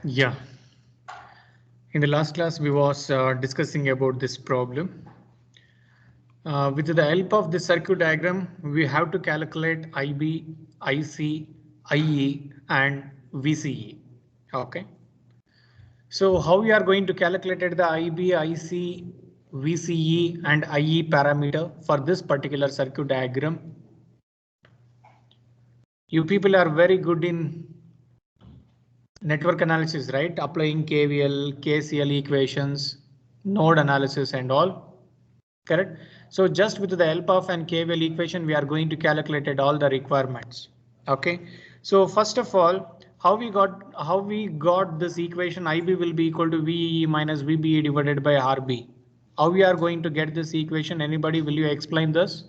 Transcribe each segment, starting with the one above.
Yeah. In the last class, we was discussing about this problem. With the help of the circuit diagram, we have to calculate IB, IC, IE, and VCE. Okay. So how we are going to calculate the IB, IC, VCE, and IE parameter for this particular circuit diagram? You people are very good in network analysis, right? Applying KVL, KCL equations, node analysis and all, correct? So just with the help of an KVL equation, we are going to calculate all the requirements. Okay. So first of all, how we got this equation IB will be equal to VE minus VBE divided by RB. How we are going to get this equation? Anybody, will you explain this?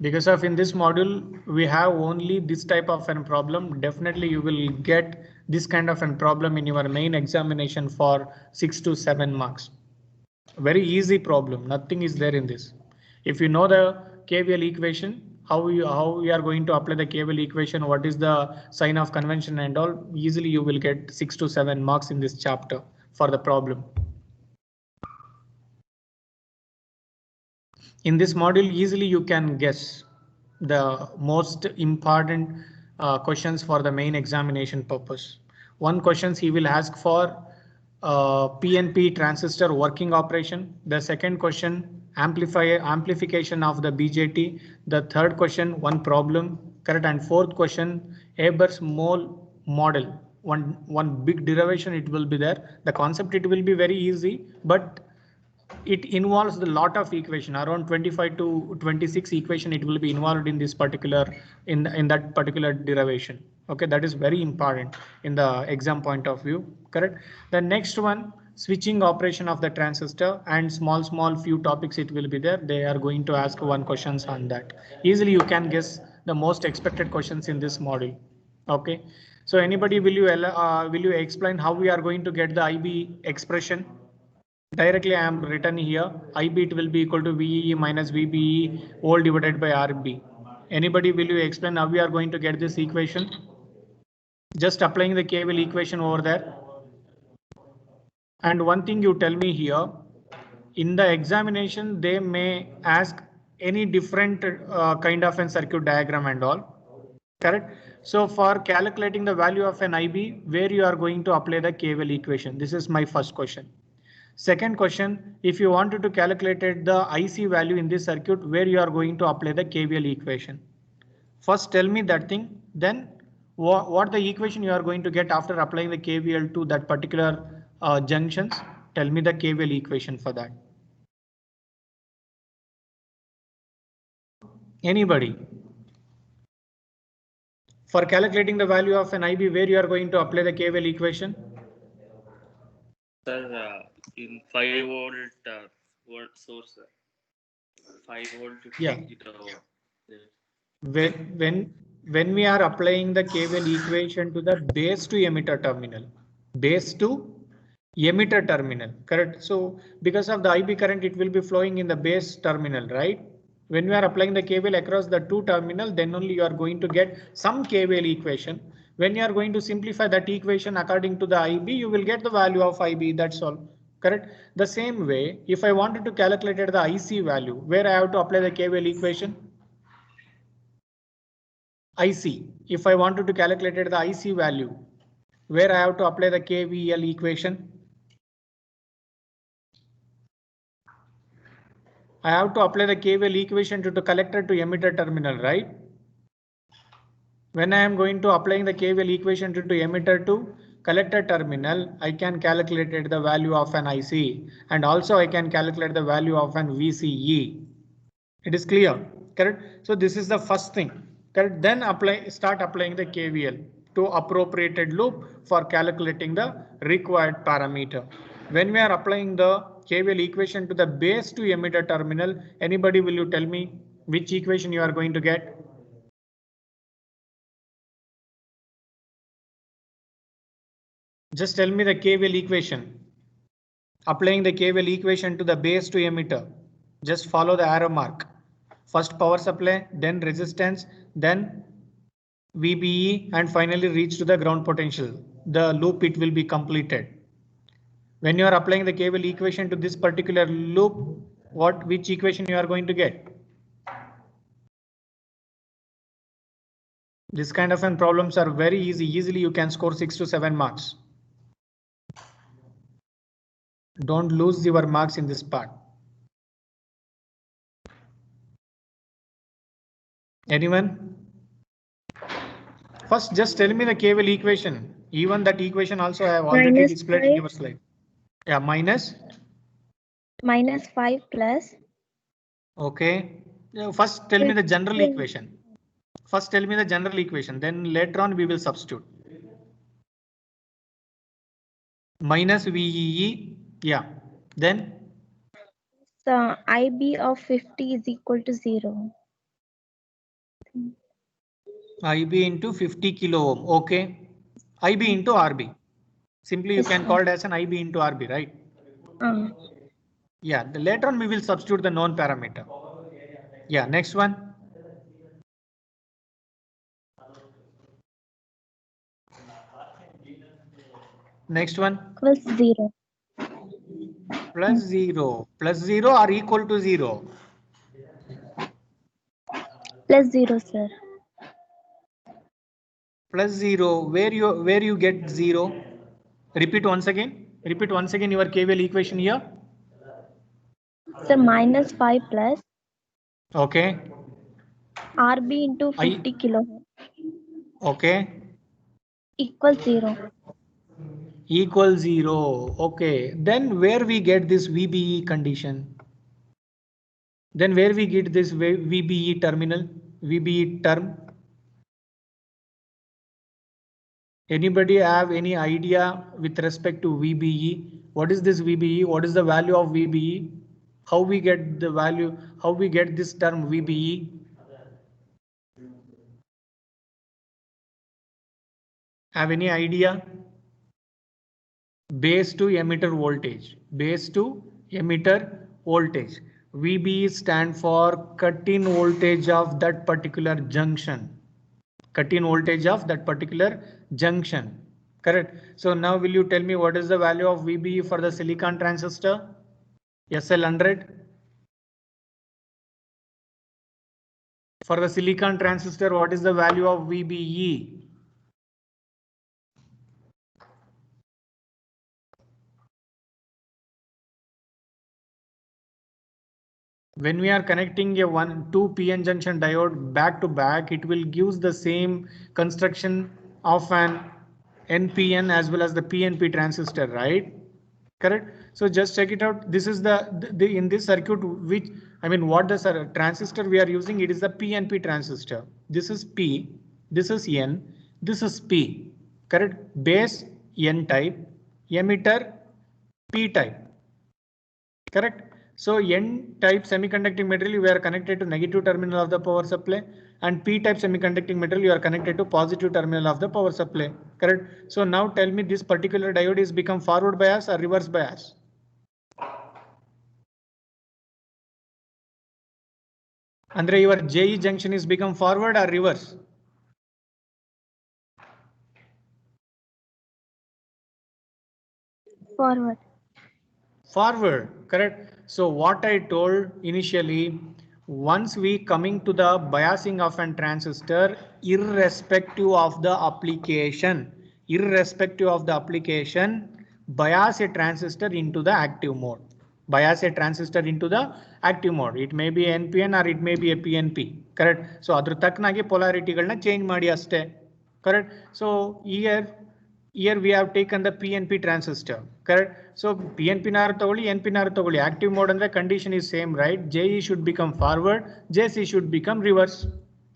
Because of in this module we have only this type of a problem. Definitely you will get this kind of a problem in your main examination for 6 to 7 marks. Very easy problem, nothing is there in this. If you know the KVL equation, how we are going to apply the KVL equation, what is the sign of convention and all, easily you will get 6 to 7 marks in this chapter for the problem. In this module, easily you can guess the most important questions for the main examination purpose. One questions he will ask for PNP transistor working operation. The second question, amplification of the BJT. The third question, one problem, correct. And fourth question, Haber's mole model. One big derivation it will be there. The concept it will be very easy, but it involves a lot of equation, around 25 to 26 equation it will be involved in this particular in that particular derivation. Okay, that is very important in the exam point of view, correct. The next one, switching operation of the transistor, and small few topics it will be there. They are going to ask one questions on that. Easily you can guess the most expected questions in this module. Okay, so anybody, will you explain how we are going to get the IB expression? Directly I am written here, IB it will be equal to VE minus VBE all divided by RB. Anybody, will you explain how we are going to get this equation? Just applying the KVL equation over there. And one thing you tell me here, in the examination they may ask any different kind of a circuit diagram and all, correct. So for calculating the value of an IB, where you are going to apply the KVL equation? This is my first question. Second question, if you wanted to calculate the IC value in this circuit, where you are going to apply the KVL equation? First tell me that thing, then what the equation you are going to get after applying the KVL to that particular junctions. Tell me the KVL equation for that. Anybody? For calculating the value of an IB, where you are going to apply the KVL equation? Sir, in 5 volt source, 5 volt to yeah. take it over. When we are applying the KVL equation to the base to emitter terminal, base to emitter terminal, correct. So because of the IB current, it will be flowing in the base terminal, right? When we are applying the KVL across the two terminal, then only you are going to get some KVL equation. When you are going to simplify that equation according to the IB, you will get the value of IB, that's all, correct. The same way, if I wanted to calculate the IC value, where I have to apply the KVL equation? IC, if I wanted to calculate the IC value, where I have to apply the KVL equation? I have to apply the KVL equation to collector to emitter terminal, right? When I am going to applying the KVL equation to emitter to collector terminal, I can calculate the value of an IC, and also I can calculate the value of an VCE. It is clear, correct? So this is the first thing, correct? Then start applying the KVL to appropriated loop for calculating the required parameter. When we are applying the KVL equation to the base to emitter terminal, anybody, will you tell me which equation you are going to get? Just tell me the KVL equation. Applying the KVL equation to the base to emitter, just follow the arrow mark. First power supply, then resistance, then VBE and finally reach to the ground potential. The loop it will be completed. When you are applying the cable equation to this particular loop, which equation you are going to get? This kind of problems are very easy. Easily you can score 6 to 7 marks. Don't lose your marks in this part. Anyone? First, just tell me the cable equation. Even that equation also I have already displayed in your slide. Yeah, minus 5 plus. Okay. First, tell me the general equation. First, tell me the general equation. Then later on we will substitute. Minus VEE. Yeah. Then. So IB of 50 is equal to 0. IB into 50 kilo ohm. Okay. IB into RB. Simply you can call it as an IB into RB, right? Yeah. Later on we will substitute the known parameter. Yeah. Next one. Next one. Plus 0. Plus 0. Plus 0 or equal to 0? Plus 0, sir. Plus 0. Where you get 0? Repeat once again. Repeat once again your KVL equation here. So minus 5 plus. Okay. RB into 50 kilo. Okay. Equals 0. Equal 0. Okay. Then where we get this VBE condition? Then where we get this VBE terminal? VBE term? Anybody have any idea with respect to VBE? What is this VBE? What is the value of VBE? How we get the value? How we get this term VBE? Have any idea? Base to emitter voltage. Base to emitter voltage. VBE stand for cut-in voltage of that particular junction. Cut-in voltage of that particular junction. Correct. So now will you tell me what is the value of VBE for the silicon transistor? SL100. For the silicon transistor, what is the value of VBE? When we are connecting a 2 PN junction diode back to back, it will give the same construction of an NPN as well as the PNP transistor, right? Correct. So just check it out. This is the in this circuit, which what the transistor we are using, it is the PNP transistor. This is P, this is N, this is P. Correct. Base N type, emitter P type. Correct. So N type semiconducting material we are connected to negative terminal of the power supply, and P type semiconducting material you are connected to positive terminal of the power supply. Correct. So now tell me this particular diode is become forward bias or reverse bias? Andre, your JE junction is become forward or reverse? Forward. Forward, correct. So what I told initially, once we coming to the biasing of an transistor, irrespective of the application, bias a transistor into the active mode. Bias a transistor into the active mode. It may be NPN or it may be a PNP. Correct. So adru taknagi polarity galna change ಮಾಡಿ ಅಷ್ಟೇ. Correct. So here we have taken the PNP transistor. Correct. So PNP nar tagoli, NP nar tagoli. Active mode and the condition is same, right? JE should become forward, JC should become reverse.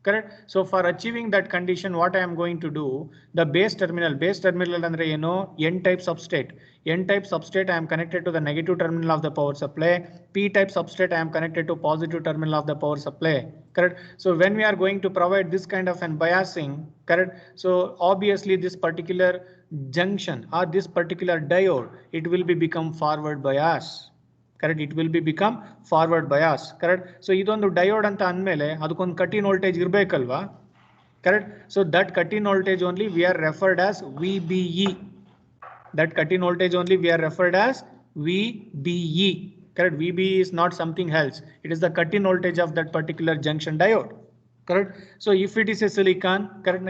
Correct. So for achieving that condition, what I am going to do, the base terminal andre N type substrate. N type substrate I am connected to the negative terminal of the power supply. P type substrate I am connected to positive terminal of the power supply. Correct. So when we are going to provide this kind of an biasing, correct. So obviously this particular junction or this particular diode, it will be become forward bias. Correct. It will be become forward bias. Correct. So idondu diode anta anmele adukondu cut-in voltage irbekalva. correct? So that cut-in voltage only we are referred as VBE. That cut-in voltage only we are referred as VBE, correct? VBE is not something else. It is the cut-in voltage of that particular junction diode, correct? So if it is a silicon, correct?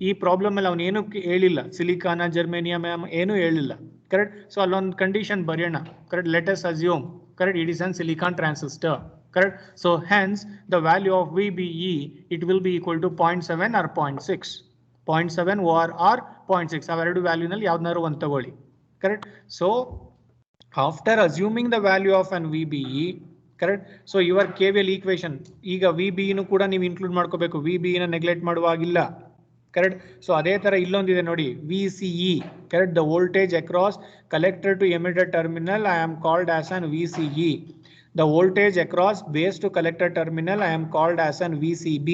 ಈ problem ಅಲ್ಲಿ ಅವನು ಏನು ಹೇಳಿಲ್ಲ, ಸಿಲಿಕಾನ germanium ಏನು ಹೇಳಿಲ್ಲ, correct? So ಅಲ್ಲೊಂದು condition ಬರೆಯೋಣ, correct? Let us assume, correct, it is an silicon transistor, correct? So hence the value of VBE, it will be equal to 0.7 or 0.6. 0.7 or 0.6 ಅವೆರಡು ವ್ಯಾಲ್ಯೂ ನಲ್ಲಿ ಯಾವ್ದಾದ್ರು ಒಂದು ತಗೊಳ್ಳಿ, correct? So after assuming the value of an VBE, correct? So your KVL equation, ಈಗ VBE ನು ಕೂಡ ನೀವು include ಮಾಡ್ಕೋಬೇಕು, VBE ನ ನೆಗ್ಲೆಕ್ಟ್ ಮಾಡುವಾಗಿಲ್ಲ, correct? So ಅದೇ ತರ ಇಲ್ಲೊಂದಿದೆ ನೋಡಿ, VCE, correct? The voltage across collector to emitter terminal I am called as an VCE. The voltage across base to collector terminal I am called as an VCB.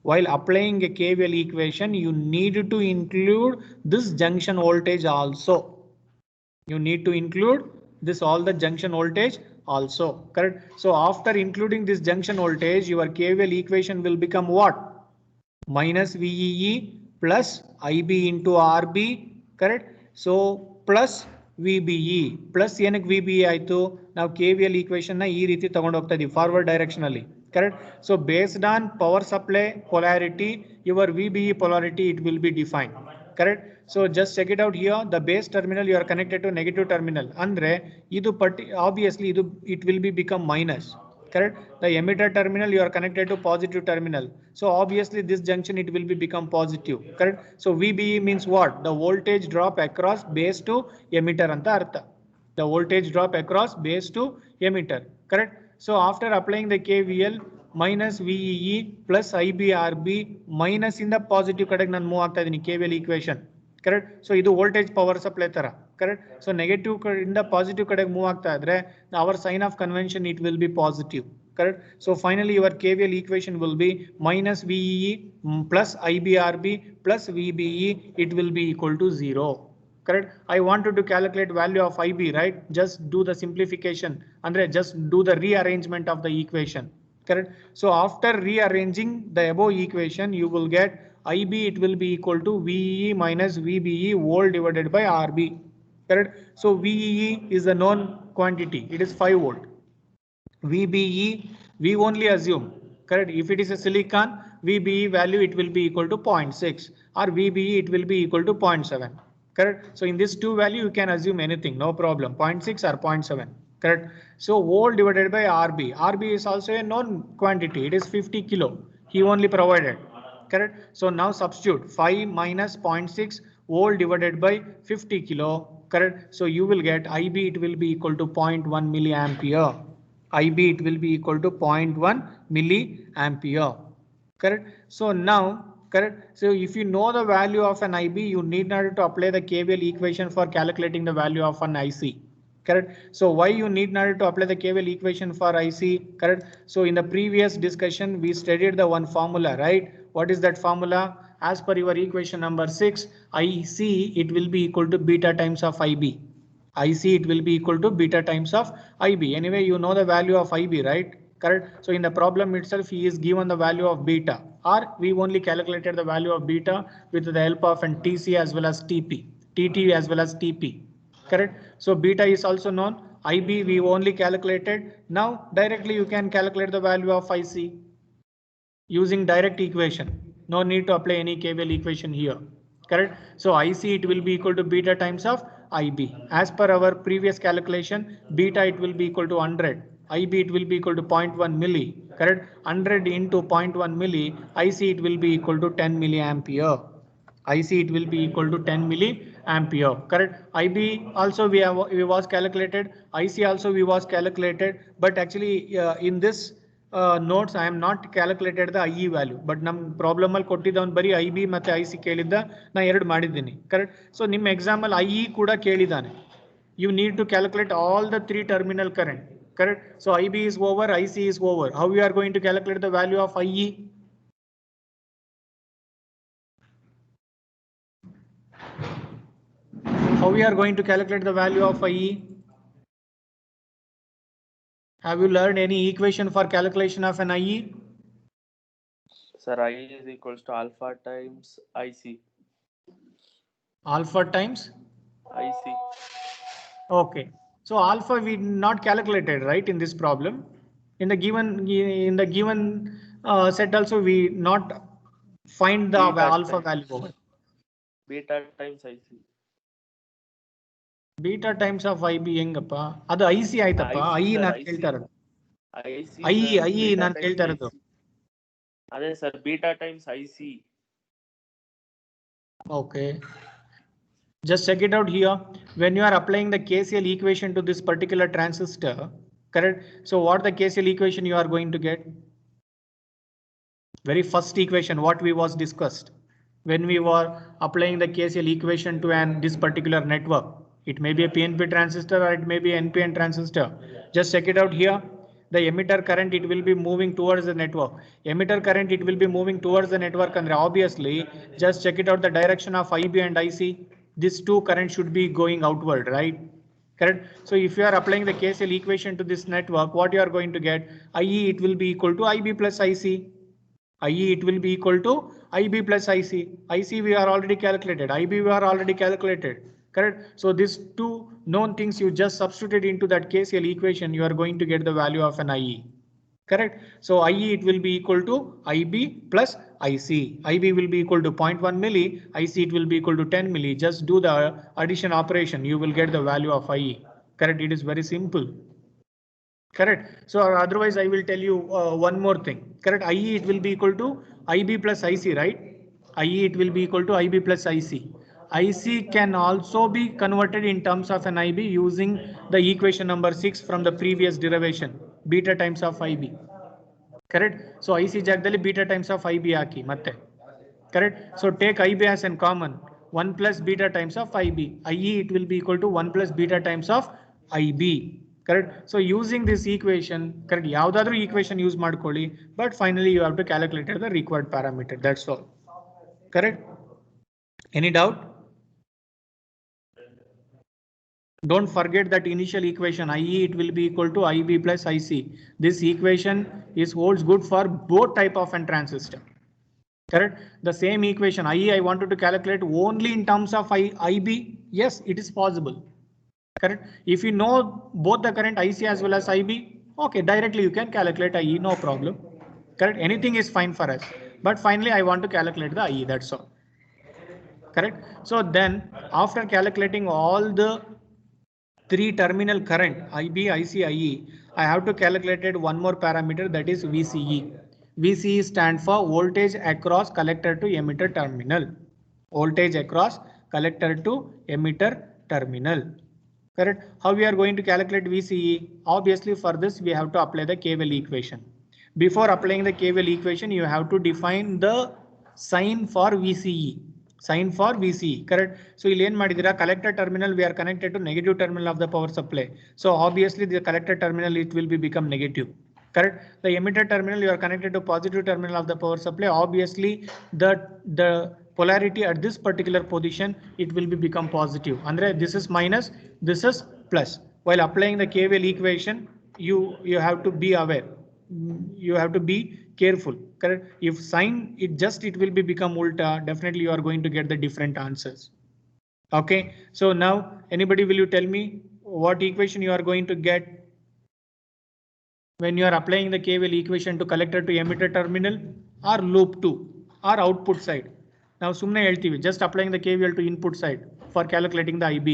While applying a KVL equation, you need to include this junction voltage also. You need to include this all the junction voltage also, correct? So after including this junction voltage, your KVL equation will become what? Minus VEE plus IB into RB, correct? So plus VBE plus ಏನಕ್ಕೆ VBE ಆಯ್ತು, ನಾವು KVL equation ನ ಈ ರೀತಿ ತಗೊಂಡು ಹೋಗ್ತಾ ಇದೀವಿ forward direction ಅಲ್ಲಿ, correct? So based on power supply polarity, your VBE polarity it will be defined, correct? So just check it out here. The base terminal you are connected to negative terminal. Andre idu obviously it will be become minus, correct? The emitter terminal you are connected to positive terminal. So obviously this junction it will be become positive, correct? So VBE means what? The voltage drop across base to emitter anta artha. The voltage drop across base to emitter, correct? So after applying the KVL, minus VEE plus IBRB minus in the positive kadege ನಾನು move ಆಗ್ತಾ ಇದೀನಿ KVL equation, correct? So ಇದು voltage power supply ತರ, correct? So negative ಇಂದ positive ಕಡೆಗೆ move ಆಗ್ತಾ ಇದ್ರೆ our sign of convention it will be positive, correct? So finally your KVL equation will be minus VEE plus IBRB plus VBE, it will be equal to 0, correct? I wanted to calculate value of IB, right? Just do the simplification, andre just do the rearrangement of the equation, correct? So after rearranging the above equation, you will get IB it will be equal to VEE minus VBE whole divided by RB, correct? So VEE is a known quantity, it is 5 volt. VBE we only assume, correct? If it is a silicon, VBE value it will be equal to 0.6 or VBE it will be equal to 0.7, correct? So in this two value you can assume anything, no problem, 0.6 or 0.7, correct? So whole divided by RB. RB is also a known quantity, it is 50 kilo, he only provided, correct? So now substitute 5 minus 0.6 whole divided by 50 kilo, correct? So you will get IB it will be equal to 0.1 milliampere. IB it will be equal to 0.1 milliampere, correct? So now, correct? So if you know the value of an IB, you need not to apply the KVL equation for calculating the value of an IC, correct? So why you need not to apply the KVL equation for IC, correct? So in the previous discussion we studied the one formula, right? What is that formula? As per your equation number 6, IC it will be equal to beta times of IB. IC it will be equal to beta times of IB. Anyway, you know the value of IB, right? Correct? So in the problem itself, he is given the value of beta, or we only calculated the value of beta with the help of an TC as well as TP, TT as well as TP. Correct? So beta is also known. IB we only calculated. Now directly you can calculate the value of IC using direct equation. No need to apply any KVL equation here. Correct? So IC it will be equal to beta times of IB. As per our previous calculation, beta it will be equal to 100. IB it will be equal to 0.1 milli. Correct? 100 into 0.1 milli. IC it will be equal to 10 milliampere. IC it will be equal to 10 milliampere. Correct? IB also we was calculated. IC also we was calculated. But actually in this notes I am not calculated the IE value, but ನಮ್ problem ಅಲ್ಲಿ ಕೊಟ್ಟಿದ್ದವನು ಬರೀ IB ಮತ್ತೆ IC ಕೇಳಿದ್ದ, ನಾ ಎರಡು ಮಾಡಿದ್ದೀನಿ, correct? So ನಿಮ್ಮ exam ಅಲ್ಲಿ IE ಕೂಡ ಕೇಳಿದಾನೆ. You need to calculate all the 3 terminal current, correct? So IB is over, IC is over. How you are going to calculate the value of IE? How we are going to calculate the value of IE? Have you learned any equation for calculation of an IE? Sir, I is equals to alpha times IC. Alpha times. IC. Okay. So alpha we not calculated, right, in this problem. In the given set also we not find the Beta alpha times. value over. Beta times IC. Beta times of IB ಹೆಂಗಪ್ಪ ಅದು IC ಆಯ್ತಪ್ಪ IC I sir, ನಾನು IC. ಕೇಳ್ತಾ ಇರೋದು IC I sir, I beta ನಾನು times ಕೇಳ್ತಾ ಇರೋದು IC. ಅದೇ sir beta times IC. Okay. Just check it out here. When you are applying the KCL equation to this particular transistor, correct? So what the KCL equation you are going to get? Very first equation, what we was discussed when we were applying the KCL equation to this particular network. It may be a PNP transistor or it may be NPN transistor. Just check it out here. The emitter current, it will be moving towards the network. Emitter current, it will be moving towards the network, and obviously just check it out the direction of IB and IC. These two currents should be going outward, right? Correct. So if you are applying the KCL equation to this network, what you are going to get? IE, it will be equal to IB plus IC. IE, it will be equal to IB plus IC. IC we are already calculated. IB we are already calculated. Correct. So these two known things you just substituted into that KCL equation, you are going to get the value of an IE. Correct. So IE, it will be equal to IB plus IC. IB will be equal to 0.1 milli. IC, it will be equal to 10 milli. Just do the addition operation. You will get the value of IE. Correct. It is very simple. Correct. So otherwise I will tell you one more thing. Correct. IE, it will be equal to IB plus IC, right? IE, it will be equal to IB plus IC. IC can also be converted in terms of an IB using the equation number 6 from the previous derivation, beta times of IB. Correct. So IC ಜಾಗದಲ್ಲಿ beta times of IB ಹಾಕಿ ಮತ್ತೆ. Correct. So take IB as in common. 1 plus beta times of IB. IE, it will be equal to 1 plus beta times of IB. Correct. So using this equation, correct, ಯಾವುದಾದ್ರೂ equation use ಮಾಡ್ಕೊಳ್ಳಿ, but finally you have to calculate the required parameter. That's all. Correct. Any doubt? Don't forget that initial equation IE, it will be equal to IB plus IC. This equation holds good for both type of an transistor. Correct. The same equation IE I wanted to calculate only in terms of IB. Yes, it is possible. Correct. If you know both the current IC as well as IB, okay, directly you can calculate IE, no problem. Correct. Anything is fine for us. But finally I want to calculate the IE, that's all. Correct. So then after calculating all the three terminal current IB, IC, IE, I have to calculate one more parameter, that is VCE. VCE stand for voltage across collector to emitter terminal. Voltage across collector to emitter terminal. Correct. How we are going to calculate VCE? Obviously for this we have to apply the KVL equation. Before applying the KVL equation, you have to define the sign for VCE. Sign for VCE. Correct. So ಇಲ್ಲಿ ಏನು ಮಾಡಿದಿರಾ, collector terminal we are connected to negative terminal of the power supply. So obviously the collector terminal, it will be become negative. Correct. The emitter terminal you are connected to positive terminal of the power supply. Obviously the polarity at this particular position, it will be become positive. Andre this is minus, this is plus. While applying the KVL equation, you have to be aware. You have to be careful. Correct. If sign it will be become ulta, definitely you are going to get the different answers. Okay. So now anybody, will you tell me what equation you are going to get when you are applying the KVL equation to collector to emitter terminal or loop 2 or output side? Now sumne heltivi, just applying the KVL to input side for calculating the IB.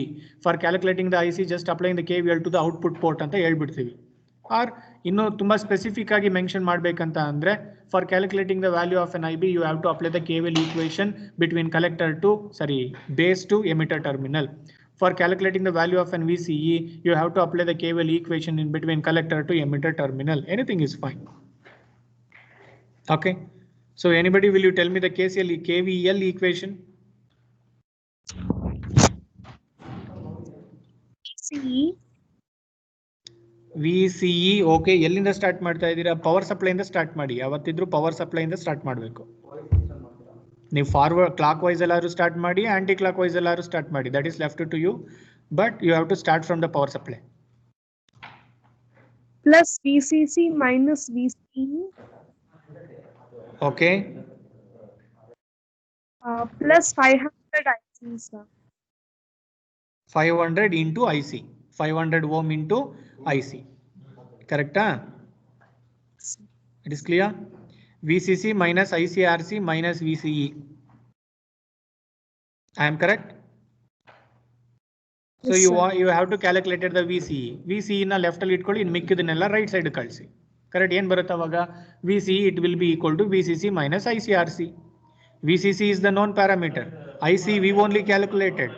For calculating the IC, just applying the KVL to the output port ಅಂತ ಹೇಳ್ಬಿಡ್ತೀವಿ. Or ಇನ್ನು ತುಂಬಾ specific ಆಗಿ mention ಮಾಡ್ಬೇಕಂತ ಅಂದ್ರೆ, for calculating the value of an IB, you have to apply the KVL equation between base to emitter terminal. For calculating the value of an VCE, you have to apply the KVL equation in between collector to emitter terminal. Anything is fine. Okay. So anybody, will you tell me the KVL equation? VCE. Okay. ಎಲ್ಲಿಂದ start ಮಾಡ್ತಾ ಇದ್ದೀರಾ? Power supply ಇಂದ start ಮಾಡಿ. ಯಾವತ್ತಿದ್ರೂ power supply ಇಂದ start ಮಾಡಬೇಕು. ನೀವು forward clock wise ಎಲ್ಲಾರು ಸ್ಟಾರ್ಟ್ ಮಾಡಿ, ಆಂಟಿ ಕ್ಲಾಕ್ ವೈಸ್ ಎಲ್ಲಾರು ಸ್ಟಾರ್ಟ್ ಮಾಡಿ. That is left to you, but you have to start from the power supply. Plus VCC minus VCE. Okay. Plus 500 IC, sir. 500 into IC. 500 ohm into IC. Correct? It is clear? VCC minus ICRC minus VCE. I am correct? So Yes, you have to calculate the VCE. VCE na left ಅಲ್ಲಿ ಇಟ್ಕೊಳ್ಳಿ, ಇನ್ನು ಮಿಕ್ಕಿದನ್ನೆಲ್ಲ right side ಕಳಿಸಿ. Correct? ಏನ್ ಬರುತ್ತೆ ಅವಾಗ? VCE it will be equal to VCC minus ICRC. VCC is the known parameter. IC we only calculated.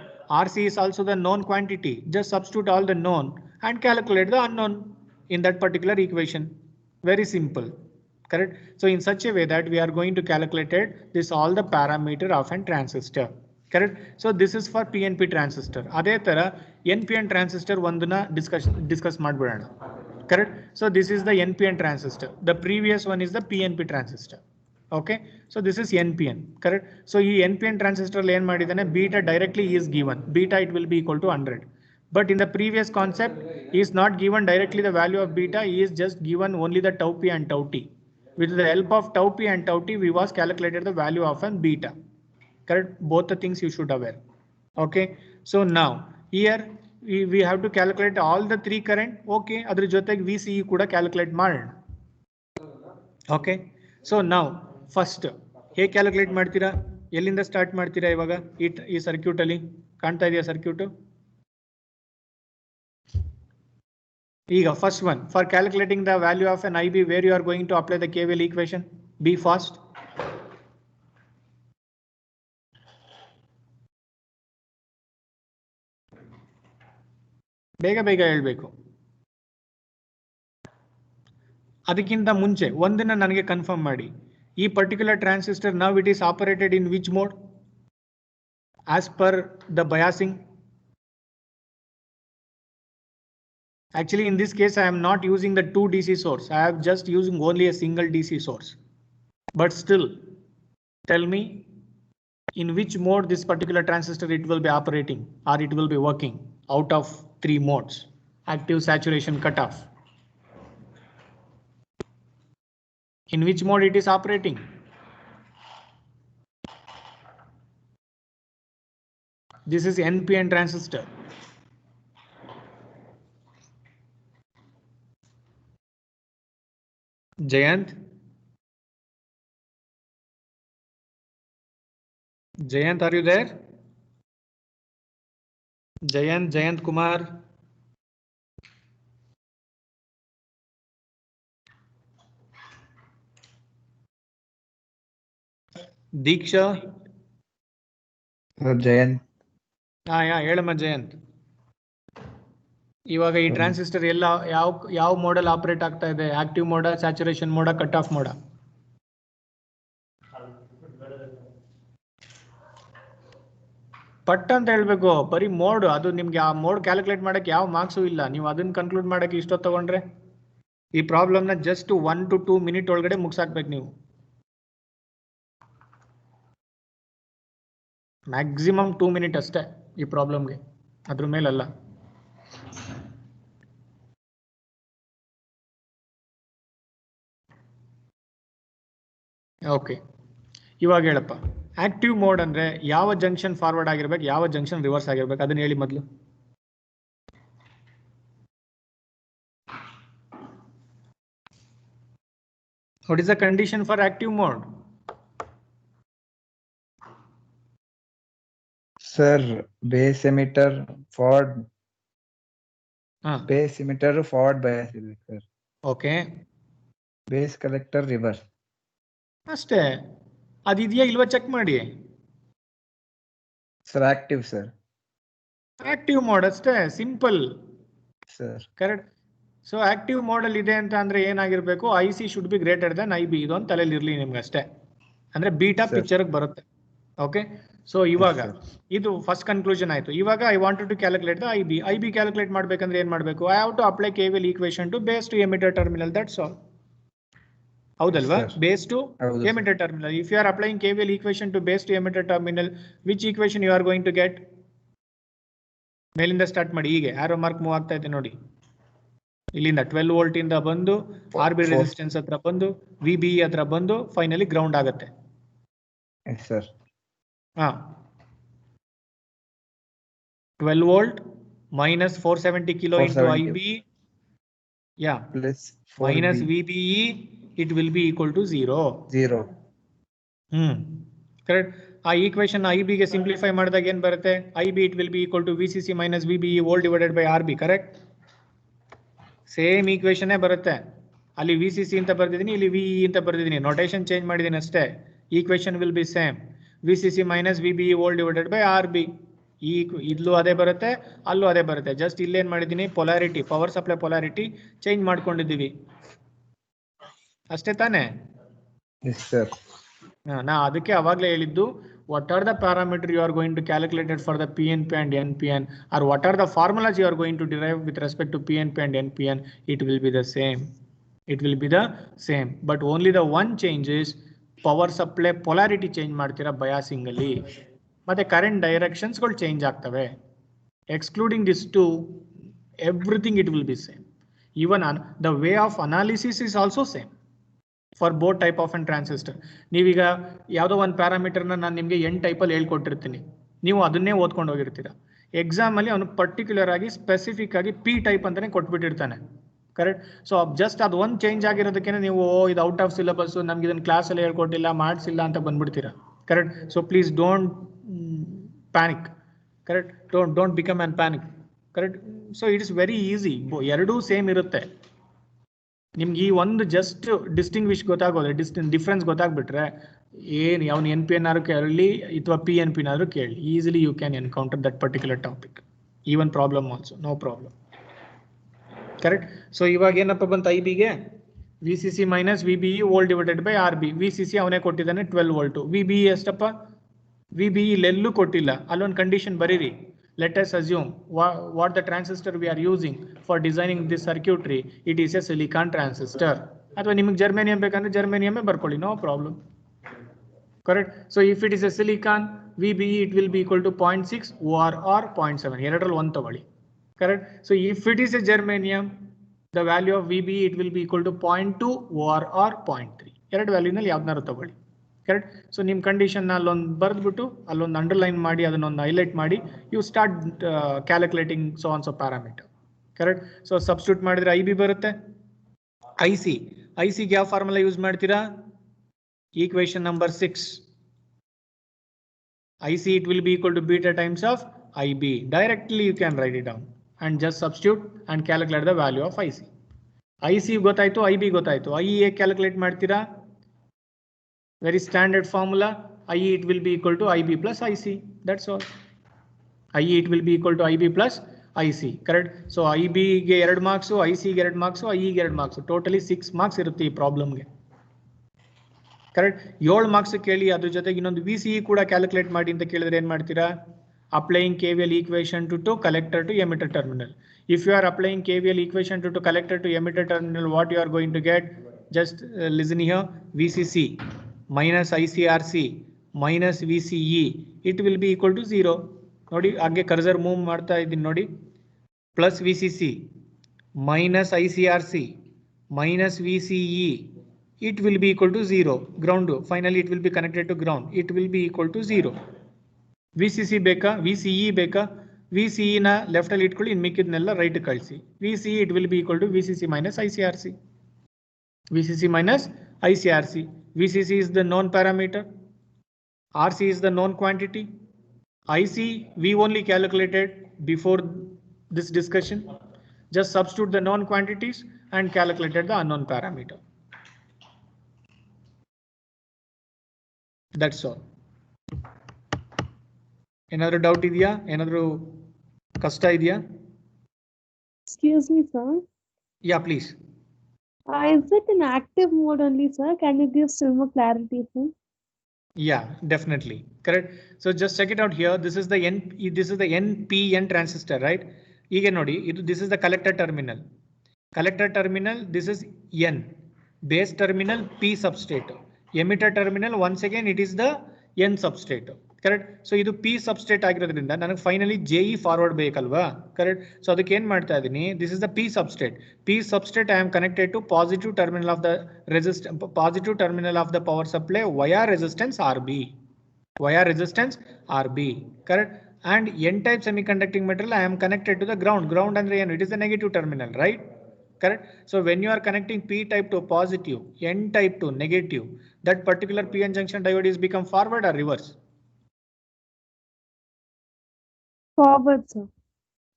RC is also the known quantity. Just substitute all the known and calculate the unknown in that particular equation. Very simple. Correct? So in such a way that we are going to calculate this all the parameter of an transistor. Correct? So this is for PNP transistor. ಅದೇ ತರ NPN transistor ಒಂದನ್ನ discuss ಮಾಡ್ಬಿಡೋಣ. Correct? So this is the NPN transistor. The previous one is the PNP transistor. Okay, so this is NPN. Correct? So ಈ NPN transistor ಏನ್ ಮಾಡಿದಾನೆ, beta directly is given. Beta it will be equal to 100. But in the previous concept, he is not given directly the value of beta. He is just given only the tau p and tau t. With the help of tau p and tau t, we was calculated the value of an beta. Correct? Both the things you should aware. Okay. So now here we have to calculate all the three current. Okay. Adr jotege VCE kuda calculate ಮಾಡೋಣ. Okay. So now first ಹೇಗೆ calculate ಮಾಡ್ತೀರಾ, ಎಲ್ಲಿಂದ start ಮಾಡ್ತೀರಾ ಇವಾಗ ಈ circuit ಅಲ್ಲಿ ಕಾಣ್ತಾ ಇದೆಯಾ ಸರ್ಕ್ಯೂಟ್? ಈಗ first one, for calculating the value of an IB, where you are going to apply the KVL equation. Be fast. ಬೇಗ ಬೇಗ ಹೇಳ್ಬೇಕು. ಅದಕ್ಕಿಂತ ಮುಂಚೆ ಒಂದನ್ನ ನನಗೆ ಕನ್ಫರ್ಮ್ ಮಾಡಿ. ಈ particular transistor now it is operated in which mode as per the biasing? Actually in this case I am not using the two DC source. I am just using only a single DC source. But still tell me in which mode this particular transistor it will be operating or it will be working out of three modes. Active, saturation, cutoff. In which mode it is operating? This is NPN transistor. Jayant? Jayant, are you there? Jayant Kumar. Diksha. Jayant. ಹೇಳಮ್ಮ ಜಯಂತ್. ಇವಾಗ ಈ transistor ಎಲ್ಲ ಯಾವ model operate ಆಗ್ತಾ ಇದೆ? Active ಮೋಡ, saturation ಮೋಡ, cut off ಮೋಡ? ಪಟ್ ಅಂತ ಹೇಳ್ಬೇಕು, ಬರೀ ಮೋಡ್. ಅದು ನಿಮ್ಗೆ ಆ ಮೋಡ್ ಕ್ಯಾಲ್ಕುಲೇಟ್ ಮಾಡಕ್ಕೆ ಯಾವ ಮಾರ್ಕ್ಸು ಇಲ್ಲ. ನೀವು ಅದನ್ನ ಕನ್ಕ್ಲೂಡ್ ಮಾಡಕ್ಕೆ ಇಷ್ಟೊತ್ತು ತಗೊಂಡ್ರೆ ಈ ಪ್ರಾಬ್ಲಮ್ ನ ಜಸ್ಟ್ 1 to 2 minute ಒಳಗಡೆ ಮುಗಿಸಾಕ್ಬೇಕು ನೀವು. ಮ್ಯಾಕ್ಸಿಮಮ್ 2 minutes ಅಷ್ಟೇ ಈ ಪ್ರಾಬ್ಲಮ್ಗೆ, ಅದ್ರ ಮೇಲಲ್ಲ. ಓಕೆ, ಇವಾಗ ಹೇಳಪ್ಪ, ಆಕ್ಟಿವ್ ಮೋಡ್ ಅಂದ್ರೆ ಯಾವ ಜಂಕ್ಷನ್ ಫಾರ್ವರ್ಡ್ ಆಗಿರ್ಬೇಕು, ಯಾವ ಜಂಕ್ಷನ್ ರಿವರ್ಸ್ ಆಗಿರ್ಬೇಕು, ಅದನ್ನ ಹೇಳಿ ಮೊದಲು. What is the condition for active mode? Sir, base emitter forward. Base emitter forward bias ಇದೆ sir. Okay. Base collector reverse. ಅಷ್ಟೇ. ಅದಿದೆಯಾ ಇಲ್ವಾ ಚೆಕ್ ಮಾಡಿ. Sir active sir. Active mode ಅಷ್ಟೇ, simple sir. Correct. So active mode ಅಲ್ಲಿ ಇದೆ ಅಂತ ಅಂದ್ರೆ ಏನಾಗಿರ್ಬೇಕು? IC should be greater than IB. ಇದು ಒಂದು ತಲೆಯಲ್ಲಿ ಇರ್ಲಿ ನಿಮ್ಗೆ ಅಷ್ಟೇ. ಅಂದ್ರೆ ಬೀಟಾ ಪಿಕ್ಚರ್ ಬರುತ್ತೆ. ಓಕೆ, ಸೊ ಇವಾಗ ಇದು ಫಸ್ಟ್ ಕನ್ಕ್ಲೂಷನ್ ಆಯ್ತು. ಇವಾಗ I wanted to calculate the IB calculate ಮಾಡ್ಬೇಕಂದ್ರೆ ಏನ್ ಮಾಡ್ಬೇಕು? I have to apply KVL equation to base to emitter terminal. That's all. ಹೌದಲ್ವಾ? Base to emitter terminal. If you are applying KVL equation to base to emitter terminal, which equation you are going to get? ಮೇಲಿಂದ start ಮಾಡಿ. ಹೀಗೆ arrow mark move ಆಗ್ತಾ ಇದೆ ನೋಡಿ. ಇಲ್ಲಿಂದ 12 volt ಇಂದ ಬಂದು RB ರೆಸಿಸ್ಟೆನ್ಸ್ ಹತ್ರ ಬಂದು VBE ಹತ್ರ ಬಂದು ಫೈನಲಿ ಗ್ರೌಂಡ್ ಆಗುತ್ತೆ. Sir 12 volt minus 470 kilo into 470. IB. Yeah. Plus Minus 4B. VBE, it will be equal to 0. 0. Correct. ಆ equation IB ಗೆ simplify ಮಾಡಿದಾಗ ಏನು ಬರುತ್ತೆ? IB it will be equal to VCC minus VBE all divided by RB, correct? Same equation ಬರುತ್ತೆ. ಅಲ್ಲಿ VCC ಅಂತ ಬರ್ದಿದ್ದೀನಿ, ಇಲ್ಲಿ VE ಅಂತ ಬರ್ದಿದ್ದೀನಿ. ನೋಟೇಷನ್ ಚೇಂಜ್ ಮಾಡಿದ್ದೀನಿ ಅಷ್ಟೇ. Equation will be same. VCC minus VBE all divided by RB. ಇಲ್ಲೂ ಅದೇ ಬರುತ್ತೆ, ಅಲ್ಲೂ ಅದೇ ಬರುತ್ತೆ. ಜಸ್ಟ್ ಇಲ್ಲೇನ್ ಮಾಡಿದ್ದೀನಿ, polarity, power supply polarity change ಮಾಡ್ಕೊಂಡಿದ್ದೀವಿ ಅಷ್ಟೇ ತಾನೇ? Yes, sir. ನಾ ಅದಕ್ಕೆ ಅವಾಗಲೇ ಹೇಳಿದ್ದು, what are the parameter you are going to calculate it for the PNP and NPN, or what are the formulas you are going to derive with respect to PNP and NPN, it will be the same. It will be the same, but only the one change is power supply polarity change ಮಾಡ್ತೀರಾ biasing ಅಲ್ಲಿ, ಮತ್ತೆ current directions ಗಳು change ಆಗ್ತವೆ. Excluding these two, everything it will be same. Even the way of analysis is also same for both type of an transistor. ನೀವೀಗ ಯಾವುದೋ ಒಂದು ಪ್ಯಾರಾಮೀಟರ್ನ ನಾನು ನಿಮಗೆ n ಟೈಪಲ್ಲಿ ಹೇಳ್ಕೊಟ್ಟಿರ್ತೀನಿ, ನೀವು ಅದನ್ನೇ ಓದ್ಕೊಂಡು ಹೋಗಿರ್ತೀರಾ. ಎಕ್ಸಾಮ್ ಅಲ್ಲಿ ಅವನು ಪರ್ಟಿಕ್ಯುಲರ್ ಆಗಿ ಸ್ಪೆಸಿಫಿಕ್ ಆಗಿ P ಟೈಪ್ ಅಂತಾನೆ ಕೊಟ್ಬಿಟ್ಟಿರ್ತಾನೆ, ಕರೆಕ್ಟ್? ಸೊ ಜಸ್ಟ್ ಅದು ಒಂದು ಚೇಂಜ್ ಆಗಿರೋದಕ್ಕೆ ನೀವು ಇದು ಔಟ್ ಆಫ್ ಸಿಲೆಬಸ್, ನಮ್ಗೆ ಇದನ್ನ ಕ್ಲಾಸಲ್ಲಿ ಹೇಳ್ಕೊಟ್ಟಿಲ್ಲ, ಮಾಡಿಸಿಲ್ಲ ಅಂತ ಬಂದ್ಬಿಡ್ತೀರಾ, correct? So please don't panic, correct? Don't become an panic, correct? So it is very easy, ಎರಡೂ ಸೇಮ್ ಇರುತ್ತೆ. ನಿಮ್ಗೆ ಈ ಒಂದು ಜಸ್ಟ್ ಡಿಸ್ಟಿಂಗ್ವಿಶ್ ಗೊತ್ತಾಗೋದ್ರೆ, ಡಿಫ್ರೆನ್ಸ್ ಗೊತ್ತಾಗ್ಬಿಟ್ರೆ ಏನು ಅವನು NPN ಆದ್ರೂ ಕೇಳಲಿ ಅಥವಾ PNP ಆದ್ರೂ ಕೇಳಿ, easily you can encounter that particular topic, even problem also, no problem, correct? So ಇವಾಗ ಏನಪ್ಪ ಬಂತು IBಗೆ, VCC minus VBE all divided by RB. VCC ಅವನೇ ಕೊಟ್ಟಿದ್ದಾನೆ 12 ವೋಲ್ಟ್, VBE ಎಷ್ಟಪ್ಪ? VBE ಇಲ್ಲೆಲ್ಲೂ ಕೊಟ್ಟಿಲ್ಲ, ಅಲ್ಲೊಂದು ಕಂಡೀಷನ್ ಬರೀರಿ. Let us assume what the transistor we are using for designing this circuitry, it is a silicon transistor. ಅಥವಾ ನಿಮಗೆ ಜರ್ಮೇನಿಯಂ ಬೇಕಂದ್ರೆ ಜರ್ಮೇನಿಯಮೇ ಬರ್ಕೊಳ್ಳಿ, no problem, correct? So if it is a silicon, VBE it will be equal to 0.6 or 0.7, ಎರಡರಲ್ಲಿ ಒಂದು ತಗೊಳ್ಳಿ, correct? So if it is A germanium, the value of VBE it will be equal to 0.2 or 0.3, ಎರಡು ವ್ಯಾಲ್ಯೂನಲ್ಲಿ ಯಾವ್ದನ್ನಾರು ತಗೊಳ್ಳಿ, correct? So ನಿಮ್ಮ condition ಅಲ್ಲೊಂದು ಬರೆದ್ಬಿಟ್ಟು ಅಲ್ಲೊಂದು underline ಮಾಡಿ ಅದನ್ನೊಂದು ಹೈಲೈಟ್ ಮಾಡಿ, you start calculating so on so parameter, correct? So substitute ಮಾಡಿದ್ರೆ IB ಬರುತ್ತೆ. ಐಸಿಗೆ ಯಾವ ಫಾರ್ಮುಲಾ ಯೂಸ್ ಮಾಡ್ತೀರಾ? Equation number 6. IC it will be equal to beta times of IB. Directly you can write it down and just substitute and calculate the value of IC. IC ಗೊತ್ತಾಯ್ತು, IB ಗೊತ್ತಾಯ್ತು. IE ಹೇಗೆ calculate ಮಾಡ್ತೀರಾ? Very standard formula. IE it will be equal to IB plus IC. That's all. IE it will be equal to IB plus IC. Correct? So IB ಗೆ 2 marks, IC ಗೆ 2 marks, IE ಗೆ 2 marks. Totally 6 marks ಇರುತ್ತೆ ಈ ಪ್ರಾಬ್ಲಮ್ಗೆ. Correct? 7 marks ಕೇಳಿ, ಅದ್ರ ಜೊತೆಗೆ ಇನ್ನೊಂದು VCE ಕೂಡ ಕ್ಯಾಲ್ಕುಲೇಟ್ ಮಾಡಿ ಅಂತ ಕೇಳಿದ್ರೆ ಏನ್ ಮಾಡ್ತೀರಾ? Applying KVL equation to collector to emitter terminal. If you are applying KVL equation to collector to emitter terminal, what you are going to get? Just listen here. VCC minus ICRC minus VCE, it will be equal to 0. ನೋಡಿ ಹಾಗೆ cursor move ಮಾಡ್ತಾ ಇದ್ದೀನಿ ನೋಡಿ. Plus VCC minus ICRC minus VCE, it will be equal to 0. Ground, finally it will be connected to ground. It will be equal to 0. VCC ಬೇಕಾ? VCE ಬೇಕಾ? VCE ನ left ಅಲ್ಲಿ ಇಟ್ಕೊಳ್ಳಿ, ಇನ್ ಮಿಕ್ಕಿದ್ನೆಲ್ಲ ರೈಟ್ ಕಳಿಸಿ. VCE it will be equal to VCC minus ICRC. VCC minus ICRC. VCC is the known parameter. RC is the known quantity. IC we only calculated before this discussion. Just substitute the known quantities and calculated the unknown parameter. That's all. ಏನಾದರೂ doubt ಇದೆಯಾ? ಏನಾದರೂ ಕಷ್ಟ ಇದೆಯಾ? Excuse me, sir. Yeah, please. Is it in active mode only, sir? Can you give still more clarity, sir? Yeah, definitely. Correct. So just check it out here. This is the NPN transistor, right? ಈಗ ನೋಡಿ, ಇದು this is the collector terminal. Collector terminal, this is N. Base terminal P substrate. Emitter terminal, once again it is the N substrate. Correct? So ಇದು P substrate ಆಗಿರೋದ್ರಿಂದ ನನಗೆ finally JE forward ಬೇಕಲ್ವಾ? Correct? So ಅದಕ್ಕೆ ಏನ್ ಮಾಡ್ತಾ ಇದ್ದೀನಿ, this is the P substrate. P substrate I am connected to positive terminal of the power supply via resistance RB. via resistance RB, correct? And N-type semiconducting material, I am connected to the ground. Ground and it is the negative terminal, right? Correct. So when you are connecting P-type to positive, N-type to negative, that particular PN junction diode is become forward or reverse? Forward, sir.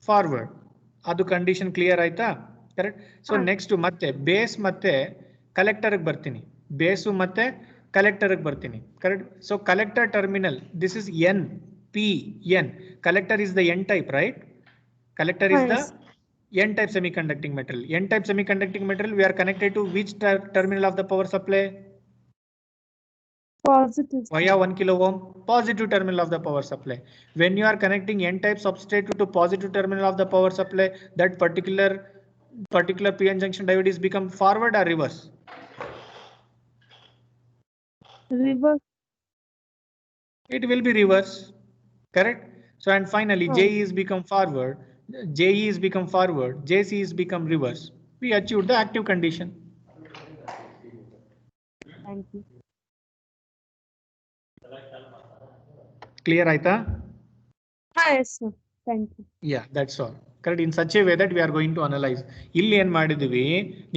Forward. Adu condition clear ಆಯ್ತಾ? Correct. So next ಮತ್ತೆ base ಮತ್ತೆ collector ಗೆ ಬರ್ತೀನಿ. Base ಮತ್ತೆ collector ಗೆ ಬರ್ತೀನಿ. Correct. So collector terminal, this is N, P, N. Collector is the N type, right? Collector is the Yes. N-type semiconducting material. N-type semiconducting material, we are connected to which terminal of the power supply? Positive. Via 1 kilo ohm, positive terminal of the power supply. When you are connecting N-type substrate to positive terminal of the power supply, that particular PN junction diode is become forward or reverse? Reverse. It will be reverse, correct? So and finally JE is become forward, JE is become forward, JC is become reverse. We achieved the active condition. Thank you. Clear aita? Yes, sir. Thank you. Yeah, that's all. Correct. In such a way that we are going to analyze. ಇಲ್ಲಿ ಏನ್ ಮಾಡಿದ್ವಿ,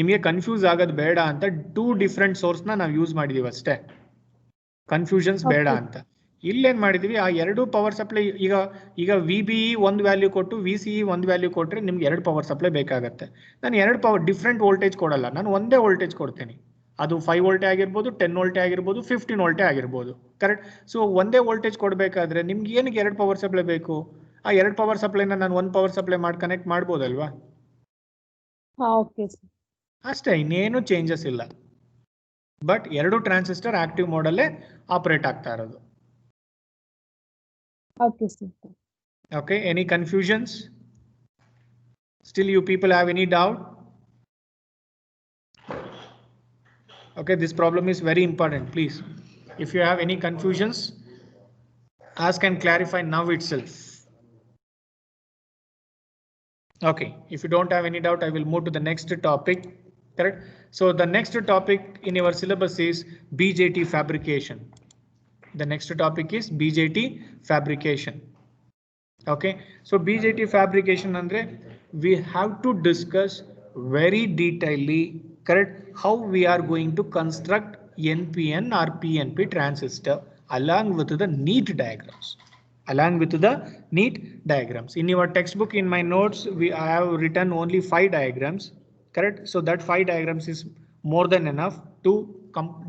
ನಿಮಗೆ confuse ಆಗೋದು ಬೇಡ ಅಂತ 2 different source ನ ನಾವು use ಮಾಡಿದೀವಿ ಅಷ್ಟೇ. ಕನ್ಫ್ಯೂಷನ್ಸ್ ಬೇಡ ಅಂತ. ಇಲ್ಲೇನ್ ಮಾಡಿದ್ವಿ, ಆ ಎರಡು ಪವರ್ ಸಪ್ಲೈ ಈಗ VBE ಒಂದು ವ್ಯಾಲ್ಯೂ ಕೊಟ್ಟು VCE ಒಂದು ವ್ಯಾಲ್ಯೂ ಕೊಟ್ರೆ ನಿಮ್ಗೆ 2 ಪವರ್ ಸಪ್ಲೈ ಬೇಕಾಗತ್ತೆ. ನಾನು 2 ಪವರ್ ಡಿಫ್ರೆಂಟ್ ವೋಲ್ಟೇಜ್ ಕೊಡಲ್ಲ, ನಾನು ಒಂದೇ ವೋಲ್ಟೇಜ್ ಕೊಡ್ತೀನಿ. ಅದು 5 ವೋಲ್ಟೇ ಆಗಿರ್ಬೋದು, 10 ವೋಲ್ಟೇ ಆಗಿರ್ಬೋದು, 15 ವೋಲ್ಟೇ ಆಗಿರ್ಬೋದು, ಕರೆಕ್ಟ್? ಸೊ ಒಂದೇ ವೋಲ್ಟೇಜ್ ಕೊಡಬೇಕಾದ್ರೆ ನಿಮ್ಗೆ ಏನಕ್ಕೆ 2 ಪವರ್ ಸಪ್ಲೈ ಬೇಕು? ಆ 2 ಪವರ್ ಸಪ್ಲೈನ ನಾನು 1 ಪವರ್ ಸಪ್ಲೈ ಮಾಡಿ ಕನೆಕ್ಟ್ ಮಾಡ್ಬೋದಲ್ವಾ? Okay, sir. ಅಷ್ಟೇ, ಇನ್ನೇನು ಚೇಂಜಸ್ ಇಲ್ಲ. ಬಟ್ 2 ಟ್ರಾನ್ಸಿಸ್ಟರ್ ಆಕ್ಟಿವ್ ಮೋಡ್ ಅಲ್ಲೇ ಆಪರೇಟ್ ಆಗ್ತಾ ಇರೋದು. Okay, sir. Okay, any confusions? Still you people have any doubt? Okay, this problem is very important, please. If you have any confusions, ask and clarify now itself. Okay, if you don't have any doubt, I will move to the next topic. Correct. So the next topic in your syllabus is BJT fabrication. The next topic is BJT fabrication. Okay, so BJT fabrication andre we have to discuss very detailedly, correct, how we are going to construct NPN or PNP transistor along with the neat diagrams. Along with the neat diagrams. In your textbook, in my notes, I have written only 5 diagrams, correct? So that 5 diagrams is more than enough to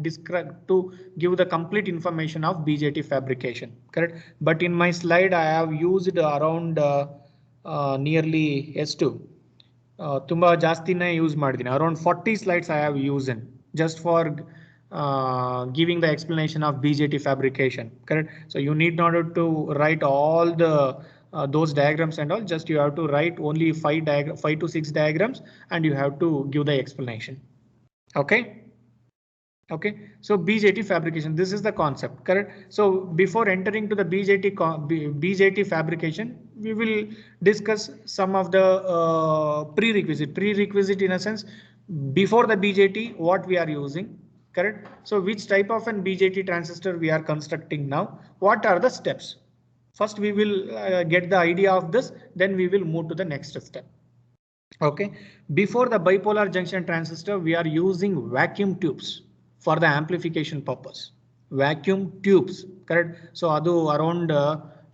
describe, to give the complete information of BJT fabrication, correct? But in my slide, I have used around nearly S2. Tumba jastina use madidini. Around 40 slides I have used just for giving the explanation of BJT fabrication, correct? So you need not to write all the those diagrams and all, just you have to write only 5 to 6 diagrams and you have to give the explanation. Okay. Okay, so BJT fabrication, this is the concept, correct? So before entering to the BJT fabrication, we will discuss some of the prerequisite in a sense. Before the BJT, what we are using, correct? So which type of an BJT transistor we are constructing now? What are the steps? First we will get the idea of this, then we will move to the next step. Okay, before the bipolar junction transistor, we are using vacuum tubes for the amplification purpose. Vacuum tubes, correct? So adu around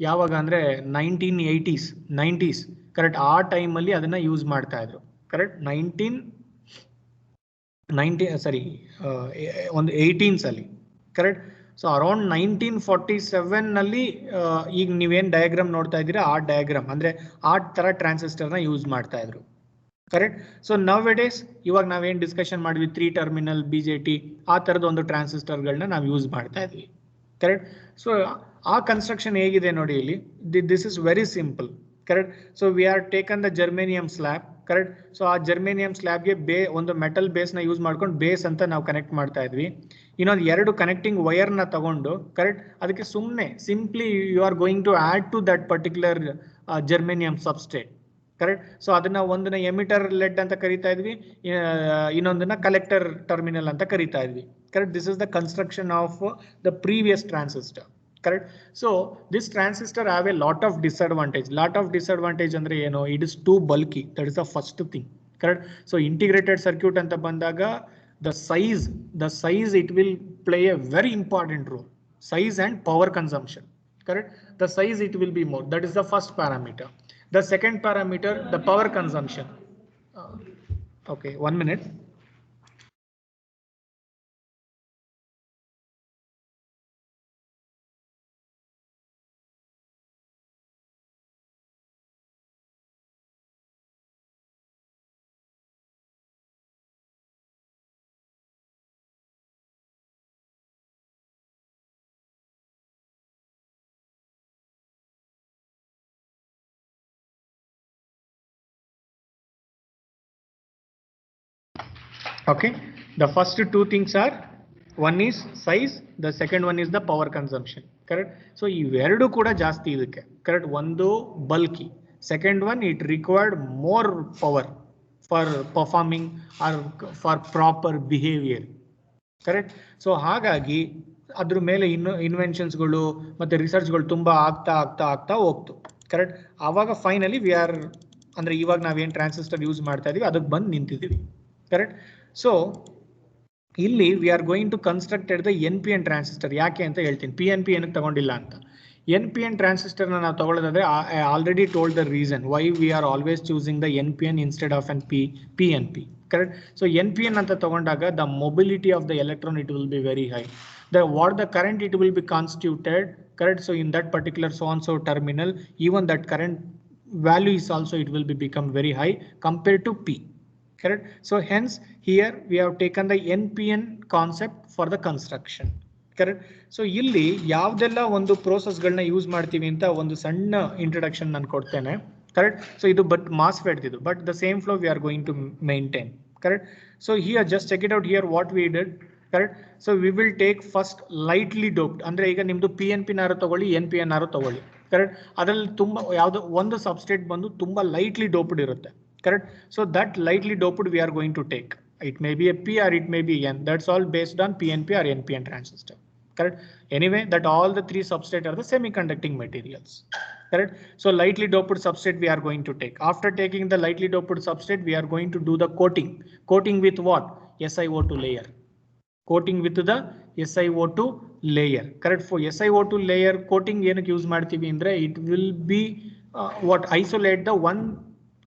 yavaga andre 1980s, correct? Aa time alli adanna use ಮಾಡ್ತಾ ಇದ್ರು, correct? 18s ಅಲ್ಲಿ, correct? So around 1947 ನಲ್ಲಿ ಈಗ ನೀವೇನ್ diagram ನೋಡ್ತಾ ಇದ್ದೀರಾ, ಆ diagram ಅಂದ್ರೆ ಆ ತರ ಟ್ರಾನ್ಸಿಸ್ಟರ್ ನ ಯೂಸ್ ಮಾಡ್ತಾ ಇದ್ರು, ಕರೆಕ್ಟ್? ಸೊ nowadays ಇವಾಗ ನಾವೇನ್ ಡಿಸ್ಕಷನ್ ಮಾಡಿದ್ವಿ 3 ಟರ್ಮಿನಲ್ BJT, ಆ ತರದ ಒಂದು ಟ್ರಾನ್ಸಿಸ್ಟರ್ ಗಳನ್ನ ನಾವು ಯೂಸ್ ಮಾಡ್ತಾ ಇದ್ವಿ, ಕರೆಕ್ಟ್? ಸೊ ಆ ಕನ್ಸ್ಟ್ರಕ್ಷನ್ ಹೇಗಿದೆ ನೋಡಿ ಇಲ್ಲಿ, this is very simple, correct? So we are taken the germanium slab, correct? So ಆ ಜರ್ಮೇನಿಯಂ ಸ್ಲ್ಯಾಬ್ಗೆ ಒಂದು ಮೆಟಲ್ ಬೇಸ್ ನ ಯೂಸ್ ಮಾಡ್ಕೊಂಡು ಬೇಸ್ ಅಂತ ನಾವು ಕನೆಕ್ಟ್ ಮಾಡ್ತಾ ಇದ್ವಿ. ಇನ್ನೊಂದು 2 ಕನೆಕ್ಟಿಂಗ್ ವೈರ್ ನ ತಗೊಂಡು, ಕರೆಕ್ಟ್, ಅದಕ್ಕೆ ಸುಮ್ಮನೆ simply you are going to add to that particular germanium substrate, correct? So ಅದನ್ನ ಒಂದನ್ನ ಎಮಿಟರ್ ಲೆಡ್ ಅಂತ ಕರಿತಾ ಇದ್ವಿ, ಇನ್ನೊಂದನ್ನ ಕಲೆಕ್ಟರ್ ಟರ್ಮಿನಲ್ ಅಂತ ಕರಿತಾ ಇದ್ವಿ, correct? This is the construction of the previous transistor, correct? So this transistor have a lot of disadvantage. Andre it is too bulky. That is the first thing, correct? So integrated circuit anta bandaga the size it will play a very important role. Size and power consumption, correct? The size it will be more. That is the first parameter. The second parameter, the power consumption. Okay, 1 minute. Okay, the first two things are, one is size, the second one is the power consumption, correct? So iveredu kuda jaasti idakke, correct? One bulky, second one it required more power for performing or for proper behavior, correct? So ಹಾಗಾಗಿ ಅದ್ರ ಮೇಲೆ inventions ಗಳು ಮತ್ತೆ research ಗಳು ತುಂಬಾ ಆಗ್ತಾ ಹೋಗ್ತು, correct? ಆವಾಗ ಫೈನಲಿ ವಿ ಆರ್ ಅಂದ್ರೆ ಇವಾಗ ನಾವೇನ್ ಟ್ರಾನ್ಸಿಸ್ಟರ್ ಯೂಸ್ ಮಾಡ್ತಾ ಇದೀವಿ ಅದಕ್ಕೆ ಬಂದು ನಿಂತಿದೀವಿ, ಕರೆಕ್ಟ್? ಸೊ ಇಲ್ಲಿ we are going to constructed the NPN transistor. ಯಾಕೆ ಅಂತ ಹೇಳ್ತೀನಿ, PNP ಏನಕ್ಕೆ ತಗೊಂಡಿಲ್ಲ ಅಂತ. NPN ಟ್ರಾನ್ಸಿಸ್ಟರ್ ನಾವು ತಗೊಳ್ಳೋದಾದ್ರೆ I already told the reason why we are always choosing the NPN instead of PNP, correct? So NPN anta tagondaga the mobility of the electron it will be very high. The current it will be constituted, correct? So in that particular so and so terminal, even that current value is also it will be become very high compared to P, correct? So hence here we have taken the NPN concept for the construction, correct? So ಇಲ್ಲಿ ಯಾವ್ದೆಲ್ಲ ಒಂದು process ಗಳನ್ನ use ಮಾಡ್ತೀವಿ ಅಂತ ಒಂದು ಸಣ್ಣ introduction ನಾನು ಕೊಡ್ತೇನೆ, correct? So ಇದು but MOSFET ಇದು, but the same flow we are going to maintain, correct? So here just check it out here what we did, correct? So we will take first lightly doped, ಅಂದ್ರೆ ಈಗ ನಿಮ್ದು PNP ನಾರು ತಗೊಳ್ಳಿ NPN ನಾರು ತಗೊಳ್ಳಿ, correct? ಅದರಲ್ಲಿ ತುಂಬಾ ಯಾವ್ದು ಒಂದು ಸಬ್ಸ್ಟ್ರೇಟ್ ಬಂದು ತುಂಬಾ lightly doped ಇರುತ್ತೆ, correct? So that lightly doped we are going to take. It may be a P or it may be N. That's all based on PNP or NPN transistor, correct? Anyway, that all the three substrate are the semiconducting materials, correct? So lightly doped substrate we are going to take. After taking the lightly doped substrate, we are going to do the coating. Coating with what? SiO2 layer. Coating with the SiO2 layer, correct? For SiO2 layer coating ಏನಕ್ಕೆ use ಮಾಡ್ತೀವಿ ಅಂದ್ರೆ it will be what isolate the one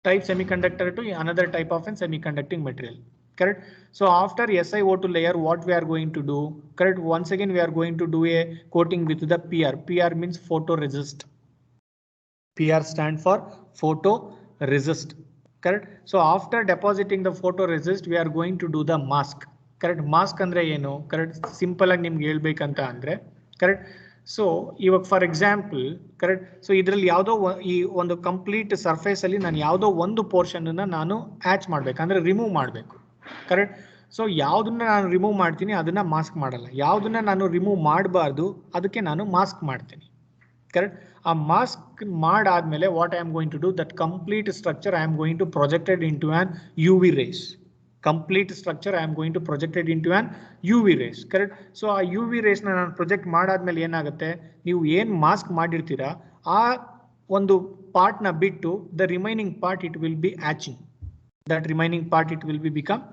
type semiconductor to another type of a semiconducting material, correct? So after SiO2 layer what we are going to do, correct? Once again we are going to do a coating with the PR. PR means photoresist. PR stand for photoresist, correct? So after depositing the photoresist we are going to do the mask, correct? Mask andre ಏನು, correct? Simple ಆಗಿ ನಿಮ್ಗೆ ಹೇಳ್ಬೇಕಂತ ಅಂದ್ರೆ, correct? So ಇವಾಗ for example, correct? So ಇದರಲ್ಲಿ ಯಾವುದೋ ಈ ಒಂದು ಕಂಪ್ಲೀಟ್ ಸರ್ಫೇಸ್ ಅಲ್ಲಿ ನಾನು ಯಾವುದೋ ಒಂದು ಪೋರ್ಷನ್ ಅನ್ನ ನಾನು ಆಚ್ ಮಾಡ್ಬೇಕು ಅಂದ್ರೆ ರಿಮೂವ್ ಮಾಡಬೇಕು, ಕರೆಕ್ಟ್? ಸೊ ಯಾವ್ದನ್ನ ನಾನು ರಿಮೂವ್ ಮಾಡ್ತೀನಿ ಅದನ್ನ ಮಾಸ್ಕ್ ಮಾಡಲ್ಲ, ಯಾವ್ದನ್ನ ನಾನು ರಿಮೂವ್ ಮಾಡಬಾರ್ದು ಅದಕ್ಕೆ ನಾನು ಮಾಸ್ಕ್ ಮಾಡ್ತೀನಿ, ಕರೆಕ್ಟ್? ಆ ಮಾಸ್ಕ್ ಮಾಡಾದ್ಮೇಲೆ what I am going to do, that complete structure I am going to projected into on UV rays. Complete structure I am going to project it into an UV rays, correct? So ಆ UV rays ನಾನು project ಮಾಡಾದ್ಮೇಲೆ ಏನಾಗುತ್ತೆ, ನೀವು ಏನ್ mask ಮಾಡಿರ್ತೀರಾ ಆ ಒಂದು part ನ ಬಿಟ್ಟು the remaining part it will be etching. That remaining part it will be become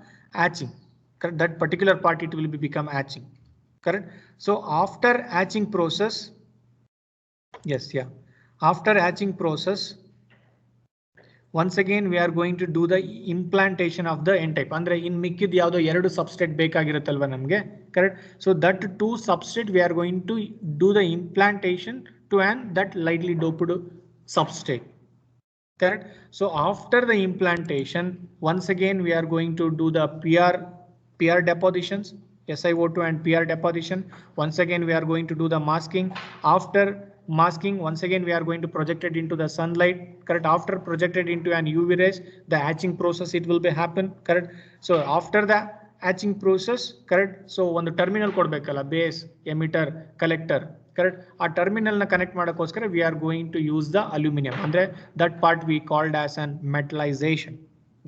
etching, correct? That particular part it will be become etching, correct? So after etching process, yes, yeah, after etching process once again we are going to do the implantation of the N type. ಅಂದ್ರೆ ಇನ್ ಮಿಕ್ಕಿದ ಯಾವುದೋ ಎರಡು substrate ಬೇಕಾಗಿರುತ್ತಲ್ವಾ ನಮಗೆ, correct? So that two substrate we are going to do the implantation to an that lightly doped substrate, correct? So after the implantation once again we are going to do the PR depositions, SiO2 and PR deposition. Once again we are going to do the masking. After masking once again we are going to project it into the sunlight, correct? After projected into an UV rays the etching process it will be happen, correct? So after the etching process, correct? So ಒಂದು terminal ಕೊಡ್ಬೇಕಲ್ಲ, base, emitter, collector, correct? ಆ terminal ನ connect ಮಾಡೋಕ್ಕೋಸ್ಕರ we are going to use the aluminum, ಅಂದ್ರೆ that part we called as an metallization.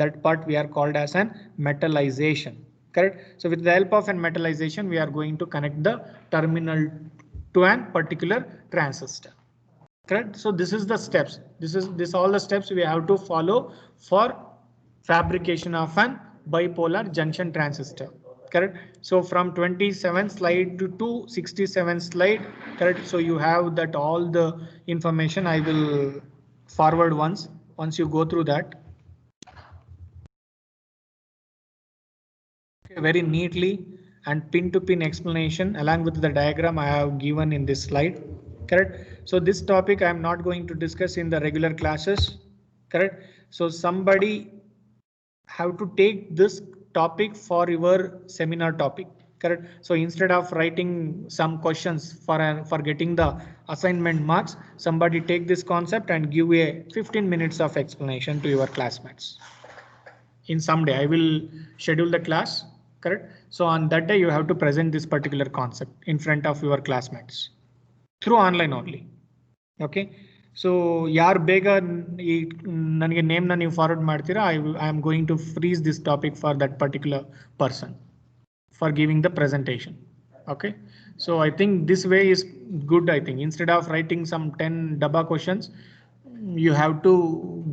That part we are called as an metallization, correct? So with the help of an metallization we are going to connect the terminal to an particular transistor. Correct. So this is the steps. This all the steps we have to follow for fabrication of an bipolar junction transistor. Correct. So from 27 slide to 267 slide. Correct. So you have that all the information. I will forward once you go through that. Okay, very neatly and pin to pin explanation along with the diagram I have given in this slide. Correct. So this topic I am not going to discuss in the regular classes. Correct. So somebody have to take this topic for your seminar topic. Correct. So instead of writing some questions for getting the assignment marks, somebody take this concept and give a 15 minutes of explanation to your classmates. In some day I will schedule the class. Correct. So on that day you have to present this particular concept in front of your classmates. Through online only. Okay. So yaar bega nanage name na ನೀವು forward ಮಾಡ್ತೀರಾ, I am going to freeze this topic for that particular person for giving the presentation. Okay. So I think this way is good. I think instead of writing some 10 dabba questions, you have to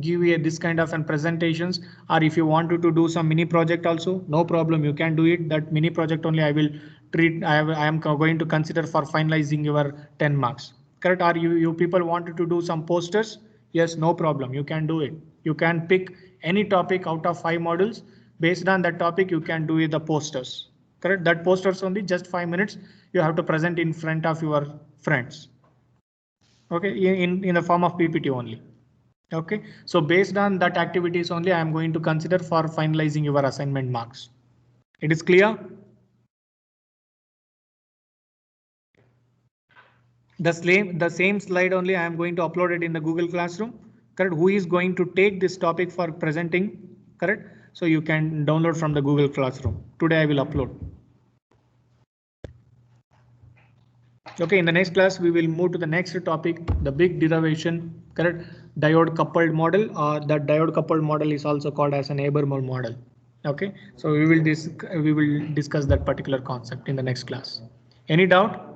give this kind of an presentations, or if you wanted to do some mini project also, no problem, you can do it. That mini project only I will treat, I am going to consider for finalizing your 10 marks. Correct. Or you people wanted to do some posters, yes, no problem, you can do it. You can pick any topic out of 5 modules. Based on that topic you can do the posters. Correct. That posters only just 5 minutes you have to present in front of your friends. Okay, in the form of PPT only. Okay, so based on that activities only I am going to consider for finalizing your assignment marks. It is clear? The same slide only I am going to upload it in the Google Classroom. Correct. Who is going to take this topic for presenting? Correct. So you can download from the Google Classroom. Today I will upload. Okay, in the next class we will move to the next topic, the big derivation. Correct. Diode coupled model, or that diode coupled model is also called as an Habermas model. Okay, so we will discuss that particular concept in the next class. Any doubt?